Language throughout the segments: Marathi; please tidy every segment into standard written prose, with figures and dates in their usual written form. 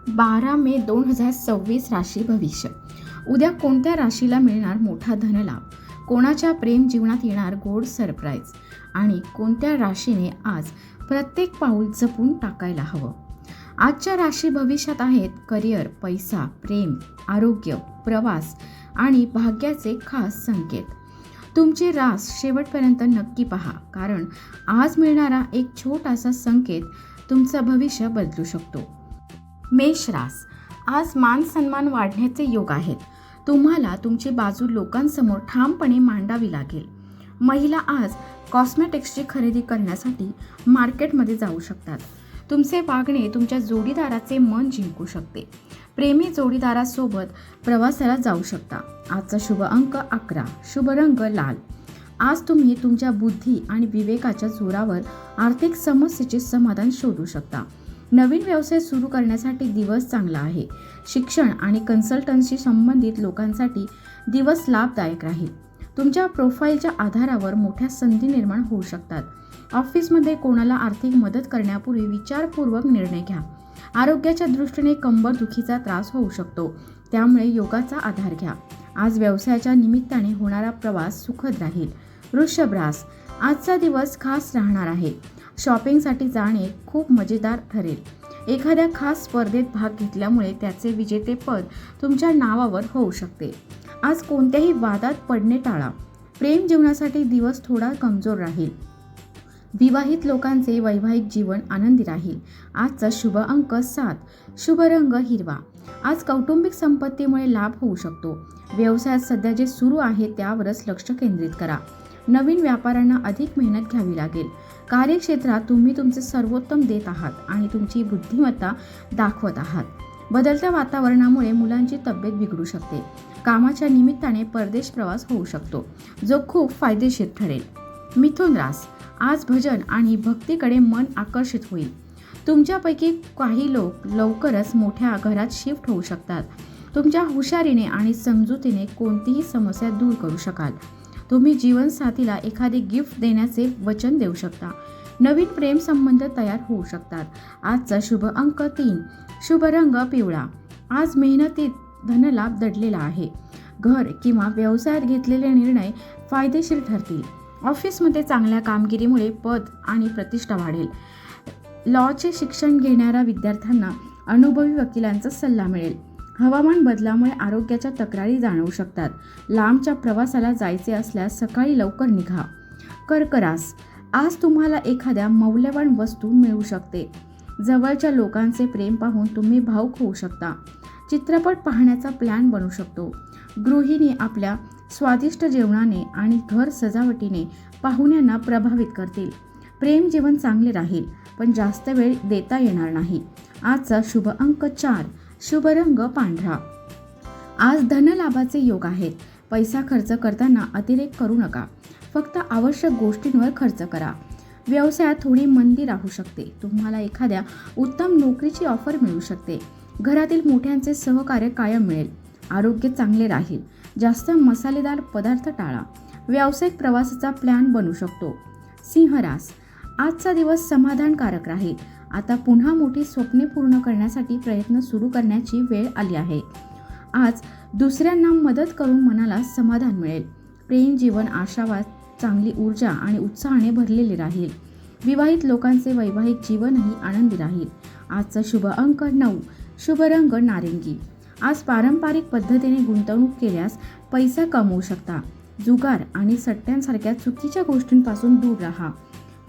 12 मे 2026 राशी भविष्य. उद्या कोणत्या राशीला मिळणार मोठा धनलाभ, कोणाच्या प्रेम जीवनात येणार गोड सरप्राईज आणि कोणत्या राशीने आज प्रत्येक पाऊल जपून टाकायला हवं. आजच्या राशी भविष्यात आहेत करिअर, पैसा, प्रेम, आरोग्य, प्रवास आणि भाग्याचे खास संकेत. तुमची रास शेवटपर्यंत नक्की पहा, कारण आज मिळणारा एक छोटासा संकेत तुमचं भविष्य बदलू शकतो. मेष रास. आज मान सन्मान वाढण्याचे योग आहेत. तुम्हाला तुमची बाजू लोकांसमोर ठामपणे मांडावी लागेल. महिला आज कॉस्मेटिक्सची खरेदी करण्यासाठी मार्केटमध्ये जाऊ शकतात. तुमचे वागणे तुमच्या जोडीदाराचे मन जिंकू शकते. प्रेमी जोडीदारासोबत प्रवासाला जाऊ शकता. आजचा शुभ अंक 11, शुभ रंग लाल. आज तुम्ही तुमच्या बुद्धी आणि विवेकाच्या जोरावर आर्थिक समस्येचे समाधान शोधू शकता. नवीन व्यवसाय सुरू करण्यासाठी दिवस चांगला आहे. शिक्षण आणि कन्सल्टन्सी संबंधित लोकांसाठी दिवस लाभदायक राहील. तुमच्या प्रोफाईलच्या आधारावर मोठ्या संधी निर्माण होऊ शकतात. ऑफिसमध्ये कोणाला आर्थिक मदत करण्यापूर्वी विचारपूर्वक निर्णय घ्या. आरोग्याच्या दृष्टीने कंबरदुखीचा त्रास होऊ शकतो, त्यामुळे योगाचा आधार घ्या. आज व्यवसायाच्या निमित्ताने होणारा प्रवास सुखद राहील. वृषभ रास. आजचा दिवस खास राहणार आहे. शॉपिंगसाठी जाणे खूप मजेदार ठरेल. एखाद्या खास स्पर्धेत भाग घेतल्यामुळे त्याचे विजेतेपद तुमच्या नावावर होऊ शकते. आज कोणत्याही वादात पडणे टाळा. प्रेम जीवनासाठी दिवस थोडा कमजोर राहील. विवाहित लोकांचे वैवाहिक जीवन आनंदी राहील. आजचा शुभ अंक 7, शुभ रंग हिरवा. आज कौटुंबिक संपत्तीमुळे लाभ होऊ शकतो. व्यवसायात सध्या जे सुरू आहे त्यावरच लक्ष केंद्रित करा. नवीन व्यापाऱ्यांना अधिक मेहनत घ्यावी लागेल. कार्यक्षेत्रात तुम्ही तुमचे सर्वोत्तम देत आहात आणि तुमची बुद्धिमत्ता दाखवत आहात. बदलत्या वातावरणामुळे मुलांची तब्येत बिघडू शकते. कामाच्या निमित्ताने परदेश प्रवास होऊ शकतो, जो खूप फायदेशीर ठरेल. मिथुन रास. आज भजन आणि भक्तीकडे मन आकर्षित होईल. तुमच्यापैकी काही लोक लवकरच मोठ्या घरात शिफ्ट होऊ शकतात. तुमच्या हुशारीने आणि समजुतीने कोणतीही समस्या दूर करू शकाल. तुम्ही जीवनसाथीला एखादे गिफ्ट देण्याचे वचन देऊ शकता. नवीन प्रेम संबंध तयार होऊ शकतात. आजचा शुभ अंक 3, शुभ रंग पिवळा. आज मेहनतीत धनलाभ दडलेला आहे. घर किंवा व्यवसायात घेतलेले निर्णय फायदेशीर ठरतील. ऑफिसमध्ये चांगल्या कामगिरीमुळे पद आणि प्रतिष्ठा वाढेल. लॉचे शिक्षण घेणाऱ्या विद्यार्थ्यांना अनुभवी वकिलांचा सल्ला मिळेल. हवामान बदलामुळे आरोग्याच्या तक्रारी जाणवू शकतात. लांबच्या प्रवासाला जायचे असल्यास सकाळी लवकर निघा. कर्क रास. आज तुम्हाला एखाद्या मौल्यवान वस्तू मिळू शकते. जवळच्या लोकांचे प्रेम पाहून तुम्ही भावुक होऊ शकता. चित्रपट पाहण्याचा प्लॅन बनू शकतो. गृहिणी आपल्या स्वादिष्ट जेवणाने आणि घर सजावटीने पाहुण्यांना प्रभावित करतील. प्रेम जीवन चांगले राहील, पण जास्त वेळ देता येणार नाही. आजचा शुभ अंक 4, शुभ रंग पांढरा. आज धनलाभाचे योग आहेत. पैसा खर्च करताना अतिरेक करू नका. फक्त आवश्यक गोष्टींवर खर्च करा. व्यवसायात थोडी मंदी राहू शकते. तुम्हाला एखाद्या उत्तम नोकरीची ऑफर मिळू शकते. घरातील मोठ्यांचे सहकार्य कायम मिळेल. आरोग्य चांगले राहील. जास्त मसालेदार पदार्थ टाळा. व्यावसायिक प्रवासाचा प्लॅन बनू शकतो. सिंह रास. आजचा दिवस समाधानकारक राहील. आता पुन्हा मोठी स्वप्ने पूर्ण करण्यासाठी प्रयत्न सुरू करण्याची वेळ आली आहे. आज दुसऱ्यांना मदत करून मनाला समाधान मिळेल. प्रेम जीवन आशावाद, चांगली ऊर्जा आणि उत्साहाने भरलेले राहील. विवाहित लोकांचे वैवाहिक जीवनही आनंदी राहील. आजचा शुभ अंक 9, शुभ रंग नारिंगी. आज पारंपरिक पद्धतीने गुंतवणूक केल्यास पैसा कमवू शकता. जुगार आणि सट्ट्यांसारख्या चुकीच्या गोष्टींपासून दूर राहा.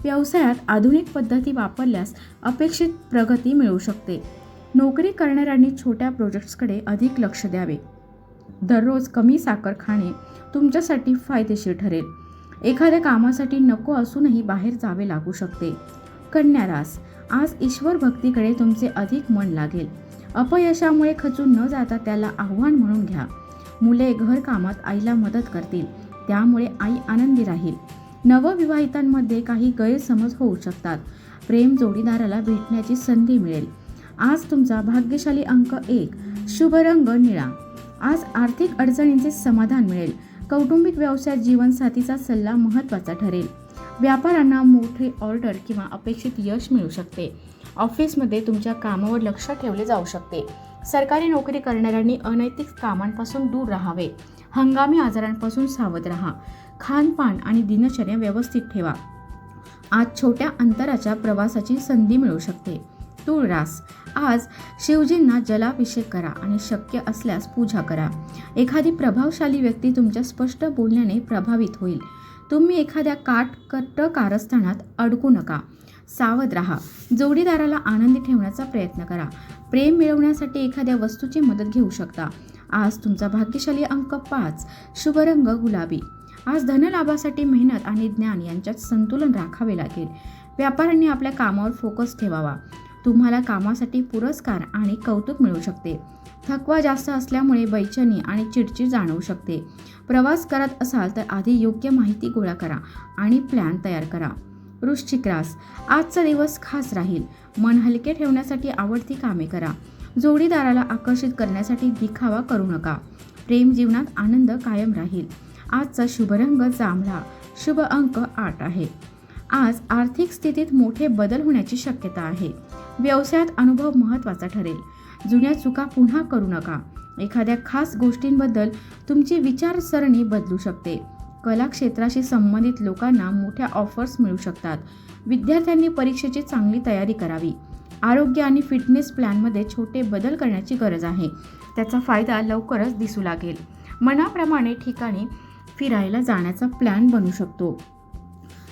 व्यवसायात आधुनिक पद्धती वापरल्यास अपेक्षित प्रगती मिळू शकते. नोकरी करणाऱ्यांनी छोट्या प्रोजेक्ट्सकडे अधिक लक्ष द्यावे. दररोज कमी साखर खाणे तुमच्यासाठी फायदेशीर ठरेल. एखाद्या कामासाठी नको असूनही बाहेर जावे लागू शकते. कन्या रास. आज ईश्वर भक्तीकडे तुमचे अधिक मन लागेल. अपयशामुळे खचून न जाता त्याला आव्हान म्हणून घ्या. मुले घरकामात आईला मदत करतील, त्यामुळे आई आनंदी राहील. नवविवाहितांमध्ये काही गैरसमज होऊ शकतात. प्रेम जोडीदाराला भेटण्याची संधी मिळेल. आज तुमचा भाग्यशाली अंक 1, शुभ रंग निळा. आज आर्थिक अडचणींचे समाधान मिळेल. कौटुंबिक व्यवसायात जीवनसाथीचा सल्ला महत्त्वाचा ठरेल. व्यापाऱ्यांना मोठे ऑर्डर किंवा अपेक्षित यश मिळू शकते. ऑफिसमध्ये तुमच्या कामावर लक्ष ठेवले जाऊ शकते. सरकारी नोकरी करणाऱ्यांनी अनैतिक कामांपासून दूर राहावे. हंगामी आजारांपासून सावध राहा. खानपान आणि दिनचर्या व्यवस्थित ठेवा. आज छोट्या अंतराच्या प्रवासाची संधी मिळू शकते. तूळ रास, आज शिवजींना जलाभिषेक करा आणि शक्य असल्यास पूजा करा. एखादी प्रभावशाली व्यक्ती तुमच्या स्पष्ट बोलण्याने प्रभावित होईल. तुम्ही एखाद्या काटकट कारस्थानात अडकू नका. सावध राहा. जोडीदाराला आनंदी ठेवण्याचा प्रयत्न करा. प्रेम मिळवण्यासाठी एखाद्या वस्तूची मदत घेऊ शकता. आज तुमचा भाग्यशाली अंक 5, शुभ रंग गुलाबी. आज धनलाभासाठी मेहनत आणि ज्ञान यांच्यात संतुलन राखावे लागेल. व्यापाऱ्यांनी आपल्या कामावर फोकस ठेवावा. तुम्हाला कामासाठी पुरस्कार आणि कौतुक मिळू शकते. थकवा जास्त असल्यामुळे बेचैनी आणि चिडचिड जाणवू शकते. प्रवास करत असाल तर आधी योग्य माहिती गोळा करा आणि प्लॅन तयार करा. वृश्चिक रास, आजचा दिवस खास राहील. मन हलके ठेवण्यासाठी आवडती कामे करा. जोडीदाराला आकर्षित करण्यासाठी दिखावा करू नका. प्रेम जीवनात आनंद कायम राहील. आजचा शुभ रंग जांभळा. शुभ अंक 8 आहे. आज आर्थिक स्थितीत मोठे बदल होण्याची शक्यता आहे. व्यवसायात अनुभव महत्त्वाचा ठरेल. जुन्या चुका पुन्हा करू नका. एखाद्या खास गोष्टींबद्दल तुमची विचारसरणी बदलू शकते. कला क्षेत्राशी संबंधित लोकांना मोठ्या ऑफर्स मिळू शकतात. विद्यार्थ्यांनी परीक्षेची चांगली तयारी करावी. आरोग्य आणि फिटनेस प्लॅनमध्ये छोटे बदल करण्याची गरज आहे. त्याचा फायदा लवकरच दिसू लागेल. मनाप्रमाणे ठिकाणी फिरायला जाण्याचा प्लॅन बनू शकतो.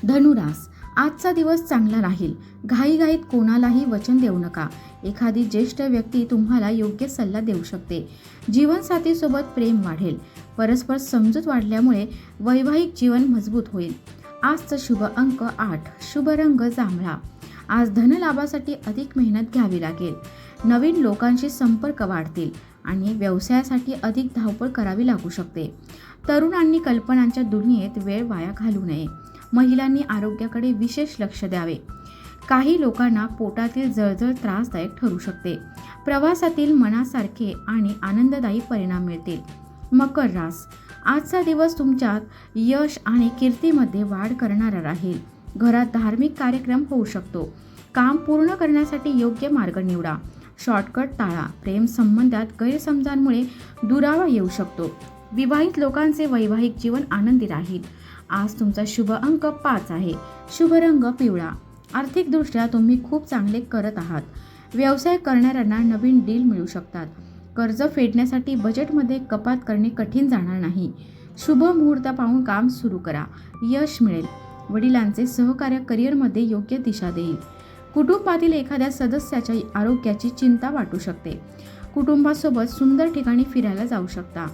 धनुरास, आजचा दिवस चांगला राहील. घाईघाईत कोणालाही वचन देऊ नका. एखादी ज्येष्ठ व्यक्ती तुम्हाला योग्य सल्ला देऊ शकते. जीवनसाथीसोबत प्रेम वाढेल. परस्पर समजूत वाढल्यामुळे वैवाहिक जीवन मजबूत होईल. आजचा शुभ अंक 8, शुभ रंग जांभळा. आज धनलाभासाठी अधिक मेहनत घ्यावी लागेल. नवीन लोकांशी संपर्क वाढतील आणि व्यवसायासाठी अधिक धावपळ करावी लागू शकते. तरुणांनी कल्पनांच्या दुनियेत वेळ वाया घालवू नये. महिलांनी आरोग्याकडे विशेष लक्ष द्यावे. काही लोकांना पोटातील जळजळ त्रासदायक ठरू शकते. प्रवासातील मनासारखे आणि आनंददायी परिणाम मिळतील. मकर रास, आजचा दिवस तुमच्यात यश आणि कीर्तीमध्ये वाढ करणारा राहील. घरात धार्मिक कार्यक्रम होऊ शकतो. काम पूर्ण करण्यासाठी योग्य मार्ग निवडा. शॉर्टकट टाळा. प्रेम संबंधात गैरसमजांमुळे दुरावा येऊ शकतो. विवाहित लोकांचे वैवाहिक जीवन आनंदी राहील. आज तुमचा शुभ अंक 5 आहे. शुभ रंग पिवळा. आर्थिकदृष्ट्या तुम्ही खूप चांगले करत आहात. व्यवसाय करणाऱ्यांना नवीन डील मिळू शकतात. कर्ज फेडण्यासाठी बजेटमध्ये कपात करणे कठीण जाणार नाही. शुभ मुहूर्त पाहून काम सुरू करा. यश मिळेल. वडिलांचे सहकार्य करिअरमध्ये योग्य दिशा देईल. कुटुंबातील एखाद्या सदस्याच्या आरोग्याची चिंता वाटू शकते. कुटुंबासोबत सुंदर ठिकाणी फिरायला जाऊ शकता.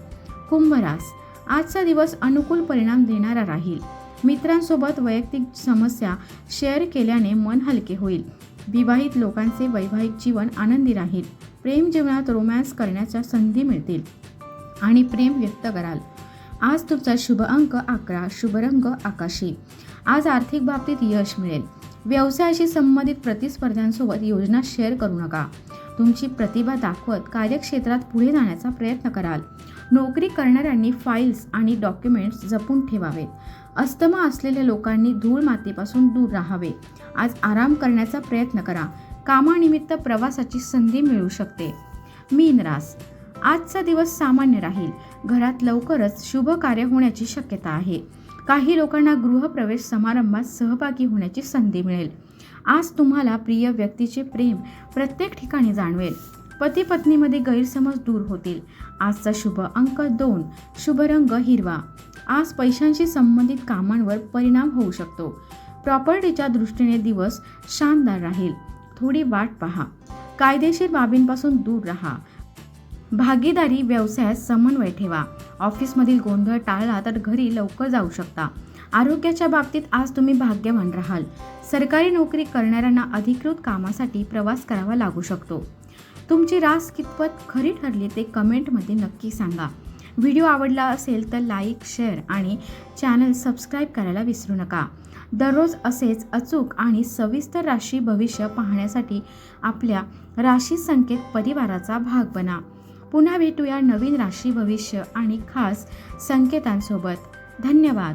कुंभ रास, आजचा दिवस अनुकूल परिणाम देणारा राहील. मित्रांसोबत वैयक्तिक समस्या शेअर केल्याने मन हलके होईल. विवाहित लोकांचे वैवाहिक जीवन आनंदी राहील. प्रेम जीवनात रोमॅन्स करण्याच्या संधी मिळतील आणि प्रेम व्यक्त कराल. आज तुमचा शुभ अंक 11, शुभ रंग आकाशी. आज आर्थिक बाबतीत यश मिळेल. व्यवसायाशी संबंधित प्रतिस्पर्ध्यांसोबत योजना शेअर करू नका. तुमची प्रतिभा दाखवत कार्यक्षेत्रात पुढे जाण्याचा प्रयत्न कराल. नोकरी करणाऱ्यांनी फाईल्स आणि डॉक्युमेंट्स जपून ठेवावेत. अस्थमा असलेल्या लोकांनी धूळ मातीपासून दूर राहावे. आज आराम करण्याचा प्रयत्न करा. कामानिमित्त प्रवासाची संधी मिळू शकते. मीन रास, आजचा दिवस सामान्य राहील. घरात लवकरच शुभ कार्य होण्याची शक्यता आहे. काही लोकांना गृहप्रवेश समारंभात सहभागी होण्याची संधी मिळेल. आज तुम्हाला प्रिय व्यक्तीचे प्रेम प्रत्येक ठिकाणी जाणवेल. पती पत्नीमध्ये गैरसमज दूर होतील. आजचा शुभ अंक 2, शुभ रंग हिरवा. आज पैशांशी संबंधित कामांवर परिणाम होऊ शकतो. प्रॉपर्टीच्या दृष्टीने दिवस शानदार राहील. थोडी वाट पहा. कायदेशीर बाबींपासून दूर राहा. भागीदारी व्यवसायात समन्वय ठेवा. ऑफिसमधील गोंधळ टाळला तर घरी लवकर जाऊ शकता. आरोग्याच्या बाबतीत आज तुम्ही भाग्यवान राहाल. सरकारी नोकरी करणाऱ्यांना अधिकृत कामासाठी प्रवास करावा लागू शकतो. तुमची रास कितपत खरी ठरली ते कमेंटमध्ये नक्की सांगा. व्हिडिओ आवडला असेल तर लाईक, शेअर आणि चॅनल सबस्क्राईब करायला विसरू नका. दररोज असेच अचूक आणि सविस्तर राशी भविष्य पाहण्यासाठी आपल्या राशी संकेत परिवाराचा भाग बना. पुन्हा भेटूया नवीन राशी भविष्य आणि खास संकेतांसोबत. धन्यवाद.